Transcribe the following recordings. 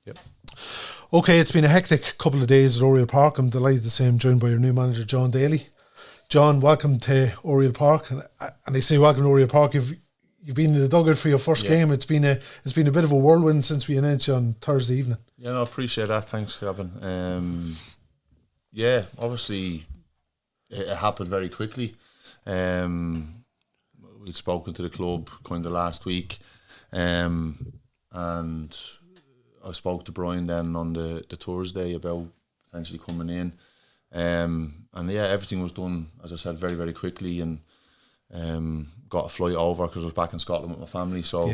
Yep. Okay, it's been a hectic couple of days at Oriel Park. I'm delighted to say I'm joined by your new manager, Jon Daly. John, welcome to Oriel Park, and I say welcome to Oriel Park. You've been in the dugout for your first game. It's been a bit of a whirlwind since we announced you on Thursday evening. Yeah, no, I appreciate that. Thanks, Gavin. Obviously it happened very quickly. We'd spoken to the club kind of last week, and I spoke to Brian then on the Thursday about potentially coming in. Everything was done, as I said, very, very quickly, and got a flight over because I was back in Scotland with my family. So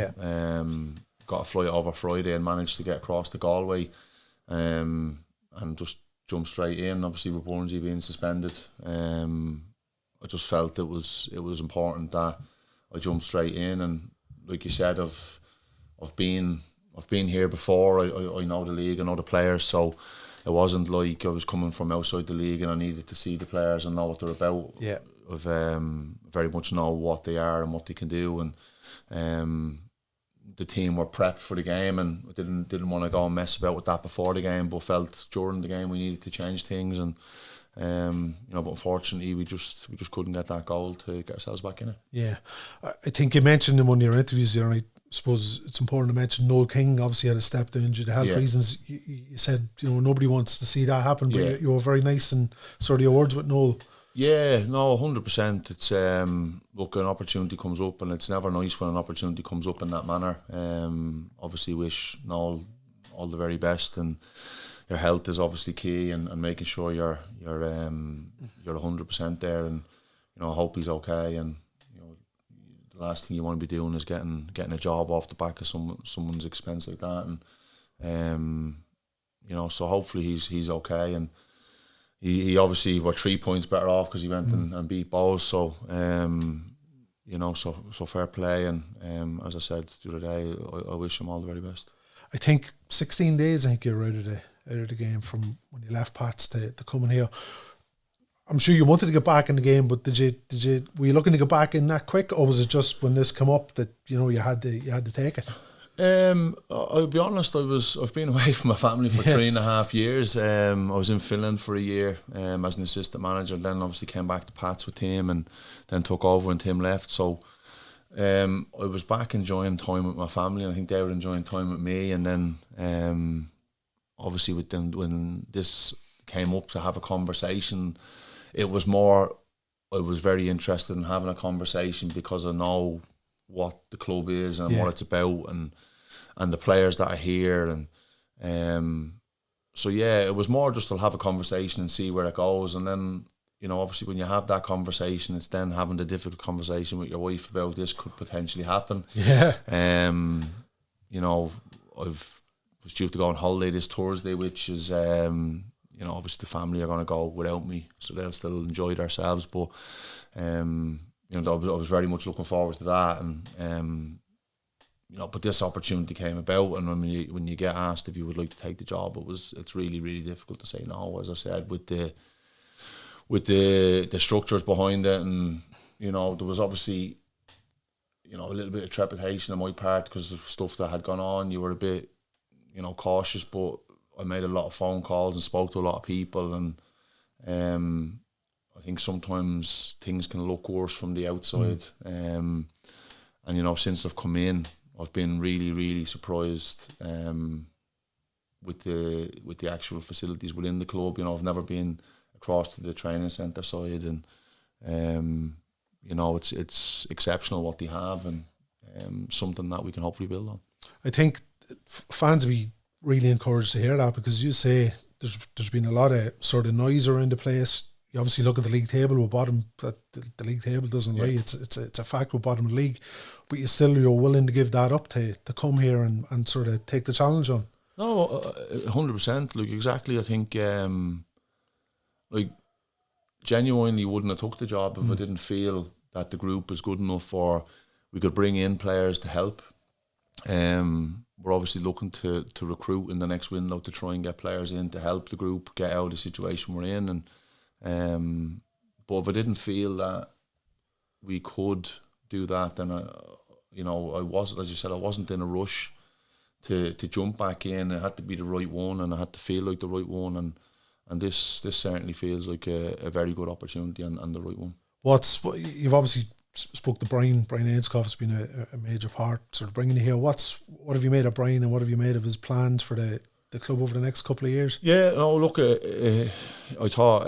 got a flight over Friday and managed to get across to Galway, and just jumped straight in. Obviously, with Burnsy being suspended, I just felt it was important that I jumped straight in. And like you said, I've been here before. I know the league, I know the players, so it wasn't like I was coming from outside the league and I needed to see the players and know what they're about. Yeah, I've very much know what they are and what they can do, and the team were prepped for the game, and I didn't want to go and mess about with that before the game, but felt during the game we needed to change things, and but unfortunately we just couldn't get that goal to get ourselves back in it. Yeah, I think you mentioned in one of your interviews there, and I suppose it's important to mention Noel King obviously had a step down due to health reasons. You said nobody wants to see that happen, but you were very nice and sort of your words with Noel. Yeah, no, 100%. It's look, an opportunity comes up, and it's never nice when an opportunity comes up in that manner. Obviously, wish Noel all the very best, and your health is obviously key, and making sure you're 100% there, and I hope he's okay. And the last thing you want to be doing is getting a job off the back of someone's expense like that, and so hopefully he's okay. And he obviously were 3 points better off because he went and beat Bows. So so fair play. And as I said the other day, I wish him all the very best. I think 16 days. I think you're out of the game from when you left Pats to coming here. I'm sure you wanted to get back in the game, but were you looking to get back in that quick, or was it just when this came up that you had to take it? I'll be honest, I've been away from my family for 3.5 years. I was in Finland for a year as an assistant manager, then obviously came back to Pats with Tim, and then took over when Tim left. So I was back enjoying time with my family, and I think they were enjoying time with me. And then obviously with them, when this came up to have a conversation, it was more, I was very interested in having a conversation because I know what the club is and what it's about, and the players that are here, and it was more just to have a conversation and see where it goes. And then obviously when you have that conversation, it's then having the difficult conversation with your wife about this could potentially happen. I was due to go on holiday this Thursday, which is obviously the family are going to go without me, so they'll still enjoy themselves, but I was very much looking forward to that. And but this opportunity came about, and when you get asked if you would like to take the job, it's really, really difficult to say no, as I said, with the structures behind it. And there was obviously a little bit of trepidation on my part because of stuff that had gone on. You were a bit cautious, but I made a lot of phone calls and spoke to a lot of people, and I think sometimes things can look worse from the outside. And since I've come in, I've been really, really surprised with the actual facilities within the club. I've never been across to the training centre side, and it's exceptional what they have, and something that we can hopefully build on. I think fans will be really encouraged to hear that, because you say there's been a lot of sort of noise around the place. You obviously look at the league table, we're bottom. That the league table doesn't lie. It's a fact, we're bottom of the league, but you're willing to give that up to come here and sort of take the challenge on. No, 100%. Like, exactly. I think genuinely wouldn't have took the job if I didn't feel that the group is good enough, or we could bring in players to help. We're obviously looking to recruit in the next window to try and get players in to help the group get out of the situation we're in. And but if I didn't feel that we could do that, then I wasn't, as you said, I wasn't in a rush to jump back in. It had to be the right one, and it had to feel like the right one, and this certainly feels like a very good opportunity and the right one. You've obviously spoke to Brian Ainscough has been a major part sort of bringing you here. What have you made of Brian, and what have you made of his plans for the club over the next couple of years? Yeah, no, look, I thought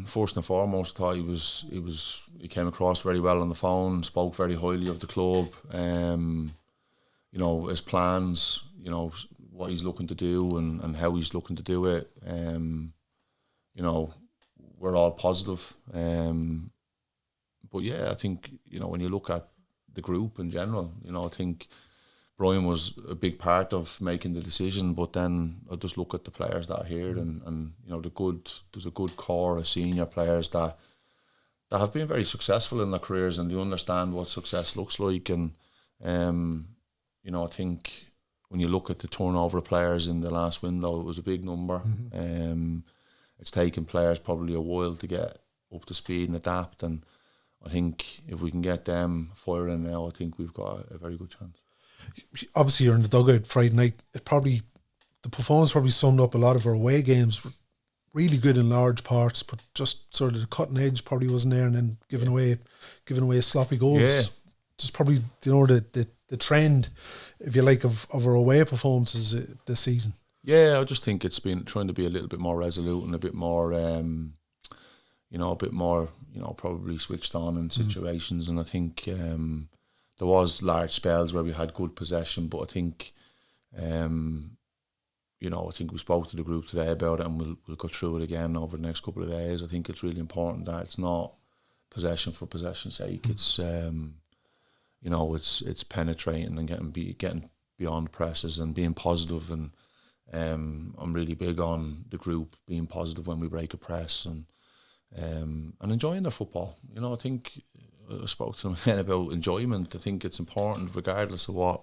first and foremost, I thought he came across very well on the phone, spoke very highly of the club. You know, his plans, you know, what he's looking to do and how he's looking to do it. You know, we're all positive. But yeah, I think, you know, when you look at the group in general, you know, I think Brian was a big part of making the decision, but then I just look at the players that are here and you know, there's a good core of senior players that have been very successful in their careers, and they understand what success looks like. And you know, I think when you look at the turnover of players in the last window, it was a big number. It's taken players probably a while to get up to speed and adapt, and I think if we can get them firing now, I think we've got a very good chance. Obviously, you're in the dugout Friday night. The performance probably summed up a lot of our away games. Really good in large parts, but just sort of the cutting edge probably wasn't there, and then giving away sloppy goals. Yeah. Just probably, you know, the trend, if you like, of our away performances this season. Yeah, I just think it's been trying to be a little bit more resolute and a bit more, you know, probably switched on in situations. And I think there was large spells where we had good possession, but I think, you know, I think we spoke to the group today about it, and we'll go through it again over the next couple of days. I think it's really important that it's not possession for possession's sake. It's you know, it's penetrating and getting beyond presses and being positive. And I'm really big on the group being positive when we break a press and enjoying their football. You know, I think I spoke to them again about enjoyment. I think it's important regardless of what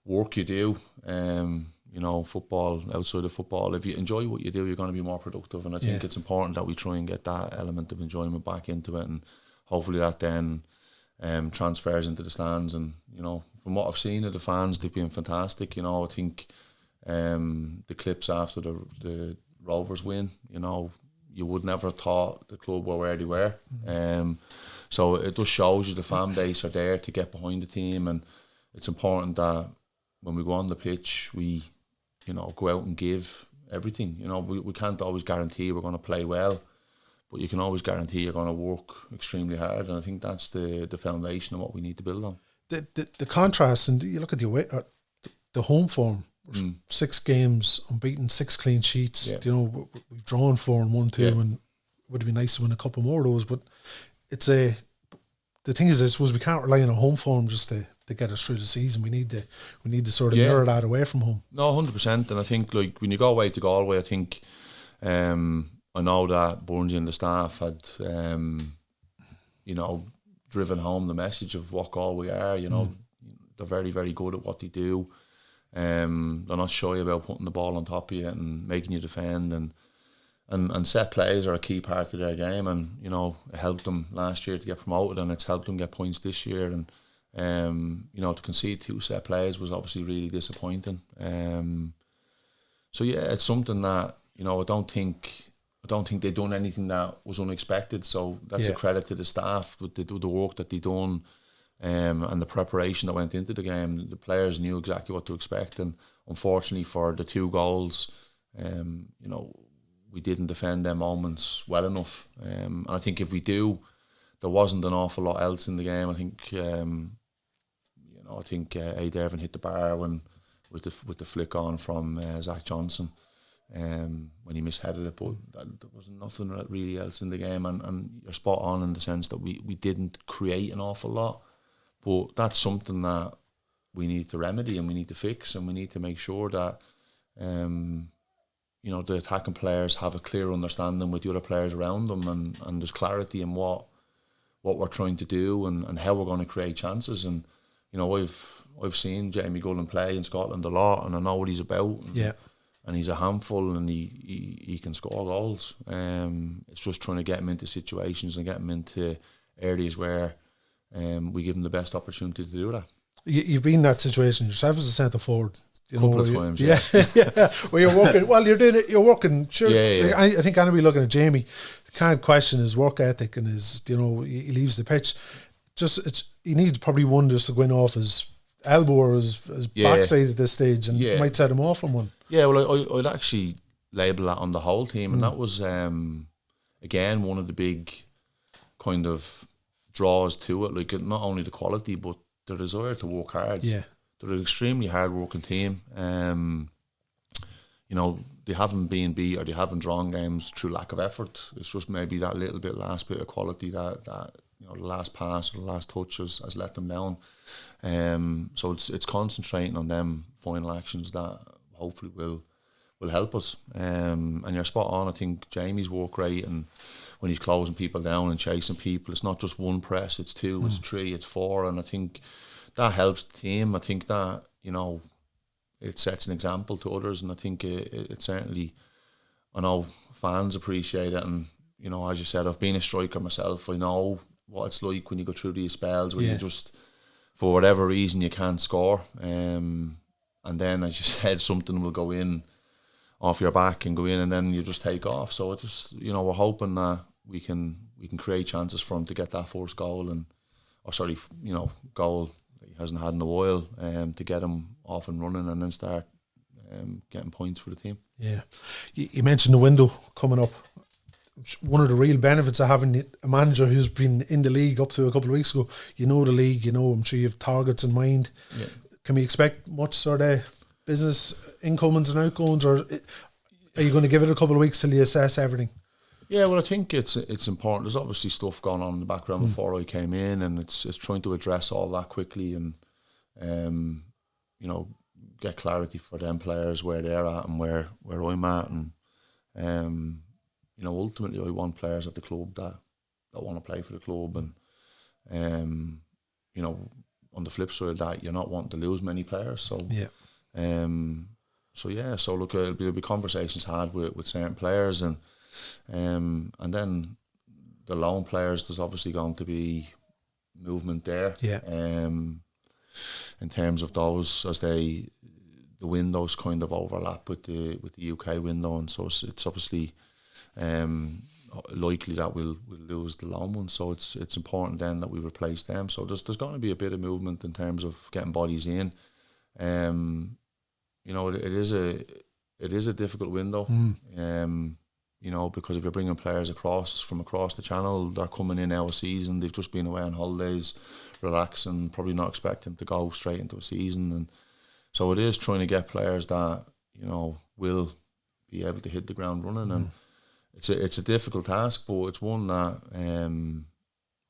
work you do. You know, football, outside of football, if you enjoy what you do, you're going to be more productive. And I think it's important that we try and get that element of enjoyment back into it, and hopefully that then transfers into the stands. And, you know, from what I've seen of the fans, they've been fantastic. You know, I think the clips after the Rovers win, you know, you would never have thought the club were where they were. So it just shows you the fan base are there to get behind the team, and it's important that when we go on the pitch, we, you know, go out and give everything. You know, we can't always guarantee we're going to play well, but you can always guarantee you're going to work extremely hard, and I think that's the foundation of what we need to build on. The contrast, and you look at the home form. 6 games unbeaten, 6 clean sheets. Yeah. You know, we've drawn 4 and 1-2, and it would have been nice to win a couple more of those. But the thing is, I suppose we can't rely on a home form just to get us through the season. We need to sort of mirror that away from home. No, 100%. And I think, like, when you go away to Galway, I think I know that Burnsy and the staff had you know, driven home the message of what Galway are. You know, they're very, very good at what they do. They're not shy about putting the ball on top of you and making you defend, and set plays are a key part of their game. And, you know, it helped them last year to get promoted, and it's helped them get points this year. And you know, to concede 2 set plays was obviously really disappointing. So yeah, it's something that, you know, I don't think they've done anything that was unexpected. So that's a credit to the staff with the work that they done. And the preparation that went into the game. The players knew exactly what to expect, and unfortunately for the 2 goals, you know, we didn't defend them moments well enough. And I think if we do, there wasn't an awful lot else in the game. I think you know, I think A. Devon hit the bar with the flick on from Zach Johnson when he misheaded it, but there was nothing really else in the game. And you're spot on in the sense that we didn't create an awful lot. But that's something that we need to remedy, and we need to fix, and we need to make sure that you know, the attacking players have a clear understanding with the other players around them, and there's clarity in what we're trying to do and how we're going to create chances. And, you know, I've seen Jamie Gullen play in Scotland a lot, and I know what he's about. And he's a handful, and he can score goals. It's just trying to get him into situations and get him into areas where we give them the best opportunity to do that. You've been in that situation yourself as a centre forward. couple of times, yeah. Yeah. Well, you're working. Well, you're doing it. You're working. Sure. Yeah. I think anybody looking at Jamie can't question his work ethic and his. He leaves the pitch. He needs probably one just to go in off his elbow or his backside at this stage, and it might set him off on one. Yeah. Well, I'd actually label that on the whole team, and that was again one of the big kind of draws to it. Like not only the quality, but the desire to work hard. Yeah. They're an extremely hard-working team. They haven't been beat or they haven't drawn games through lack of effort. It's just maybe that little bit, last bit of quality that the last pass or the last touch has let them down. So it's concentrating on them final actions that hopefully will help us. And you're spot on. I think Jamie's work rate, and when he's closing people down and chasing people, it's not just one press, it's two, it's three, it's four, and I think that helps the team. I think that, it sets an example to others, and I think it certainly, I know fans appreciate it. And, as you said, I've been a striker myself. I know what it's like when you go through these spells where you just, for whatever reason, you can't score. And then, as you said, something will go in off your back and go in, and then you just take off. So it's just, we're hoping that we can create chances for him to get that first goal, goal he hasn't had in a while, to get him off and running and then start getting points for the team. Yeah. You mentioned the window coming up. One of the real benefits of having a manager who's been in the league up to a couple of weeks ago, the league, I'm sure you have targets in mind. Yeah. Can we expect much sort of business incomings and outgoings, or are you going to give it a couple of weeks till you assess everything? Yeah, well, I think it's important. There's obviously stuff going on in the background before I came in, and it's trying to address all that quickly and get clarity for them players where they're at and where I'm at, and ultimately I want players at the club that want to play for the club, and on the flip side of that, you're not wanting to lose many players. So so look, there'll be conversations had with certain players, and then the loan players, there's obviously going to be movement there. Yeah. In terms of those, as the windows kind of overlap with the UK window, and so it's obviously likely that we'll lose the loan one. So it's important then that we replace them. So there's going to be a bit of movement in terms of getting bodies in. It is a difficult window. Because if you're bringing players from across the channel, they're coming in our season, they've just been away on holidays, relaxing, probably not expecting to go straight into a season. And so it is trying to get players that, will be able to hit the ground running. And it's a difficult task, but it's one that,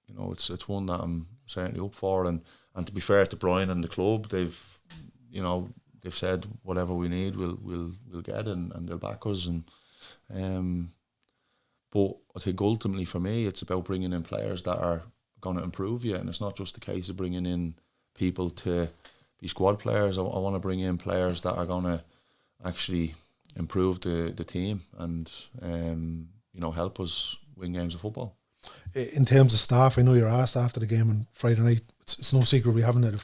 it's one that I'm certainly up for. And to be fair to Brian and the club, they've said whatever we need, we'll get, and they'll back us. But I think ultimately for me, it's about bringing in players that are going to improve you, and it's not just a case of bringing in people to be squad players. I want to bring in players that are going to actually improve the team and help us win games of football. In terms of staff, I know you're asked after the game on Friday night. It's no secret we haven't had a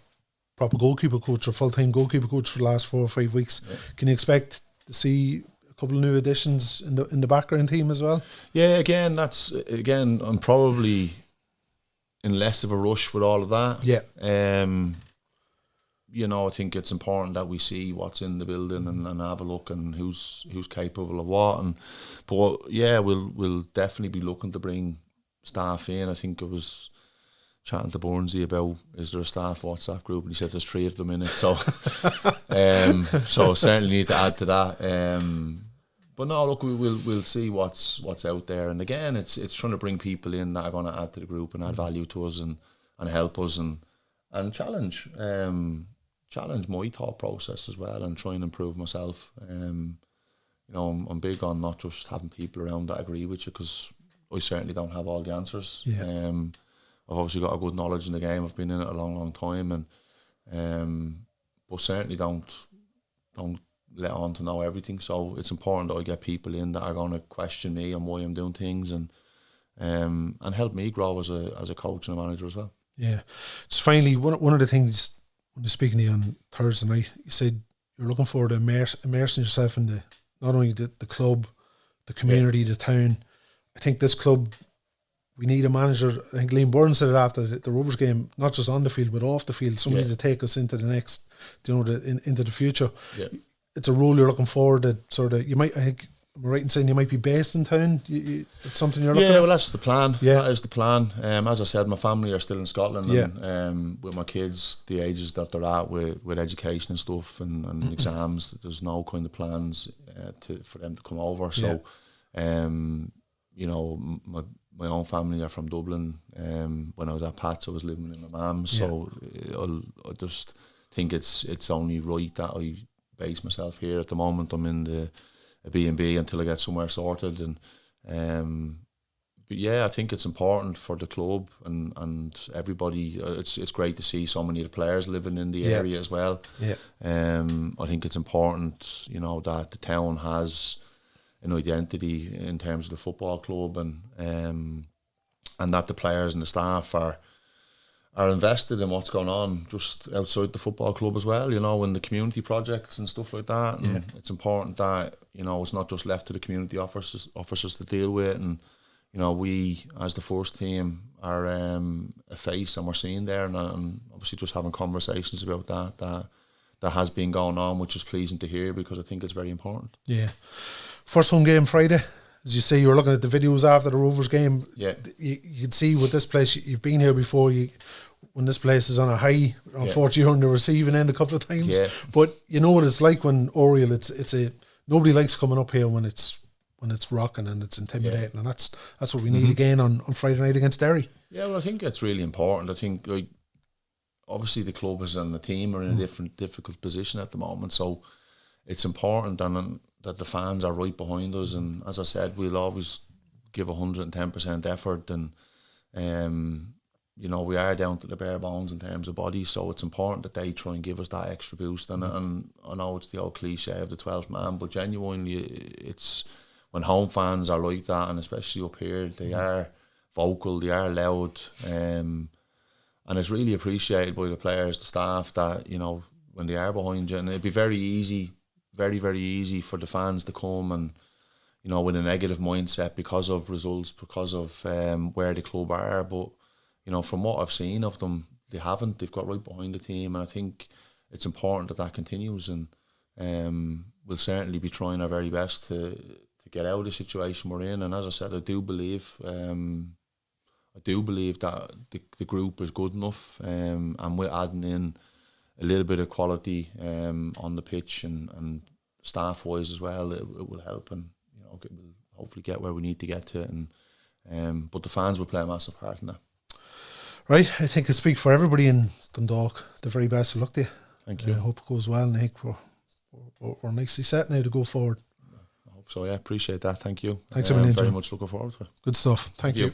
proper goalkeeper coach or full-time goalkeeper coach for the last 4 or 5 weeks. Yeah. Can you expect to see a couple of new additions in the background team as well? Yeah, I'm probably in less of a rush with all of that. Yeah. I think it's important that we see what's in the building and have a look and who's capable of what. But yeah, we'll definitely be looking to bring staff in. I think it was chatting to Burnsy about, is there a staff WhatsApp group, and he said there's 3 of them in it, so so certainly need to add to that. But no, look, we'll see what's out there, and again, it's trying to bring people in that are going to add to the group and add value to us and help us and challenge my thought process as well, and try and improve myself. I'm big on not just having people around that agree with you, because I certainly don't have all the answers. Yeah. I've obviously got a good knowledge in the game. I've been in it a long time, and but certainly don't let on to know everything. So it's important that I get people in that are going to question me on why I'm doing things, and help me grow as a coach and a manager as well. Yeah. Just finally, one of the things when you're speaking to you on Thursday night, you said you're looking forward to immersing yourself in not only the club, the community, the town. I think this club, we need a manager. I think Liam Byrne said it after the Rovers game, not just on the field but off the field. Somebody to take us into the next, into the future. Yeah. It's a role you're looking forward to. Sort of, you might. I think I'm right in saying you might be based in town. It's something you're looking at? Yeah, well, that's the plan. Yeah, that is the plan. As I said, my family are still in Scotland. Yeah. And with my kids, the ages that they're at with education and stuff and exams, there's no kind of plans for them to come over. So, my own family are from Dublin. When I was at Pats, I was living with my mum. So I just think it's only right that I base myself here. At the moment, I'm in the B&B until I get somewhere sorted, and but yeah, I think it's important for the club and everybody. It's great to see so many of the players living in the area as well. Yeah, I think it's important, that the town has an identity in terms of the football club, and that the players and the staff are invested in what's going on just outside the football club as well, in the community projects and stuff like that. And it's important that, it's not just left to the community officers to deal with. And, we, as the first team, are a face, and we're seen there. And obviously just having conversations about that has been going on, which is pleasing to hear, because I think it's very important. Yeah. First home game Friday. As you say, you were looking at the videos after the Rovers game. Yeah. You could see with this place, you've been here before, when this place is on a high, unfortunately you're on the receiving end a couple of times. Yeah. But you know what it's like when Oriel, nobody likes coming up here when it's rocking and it's intimidating, and that's what we need again on Friday night against Derry. Yeah, well, I think it's really important. I think obviously the club and the team are in a difficult position at the moment, so it's important that the fans are right behind us. And as I said, we'll always give 110% effort, and we are down to the bare bones in terms of body, so it's important that they try and give us that extra boost. And I know it's the old cliche of the 12th man, but genuinely, it's when home fans are like that, and especially up here, they are vocal, they are loud, and it's really appreciated by the players, the staff, that when they are behind you. And it'd be very easy, very, very easy for the fans to come and with a negative mindset because of results, because of where the club are. But from what I've seen of them, they haven't. They've got right behind the team, and I think it's important that continues. And we'll certainly be trying our very best to get out of the situation we're in. And as I said, I do believe that the group is good enough, and we're adding in a little bit of quality on the pitch and staff wise as well. It will help, and we'll hopefully get where we need to get to it. And but the fans will play a massive part in that. Right, I think I speak for everybody in Dundalk. The very best of luck to you. Thank you. I hope it goes well, and I think we're nicely set now to go forward. I hope so. Yeah, appreciate that. Thank you. Thanks a million. Very much looking forward to it. Good stuff. Thank you.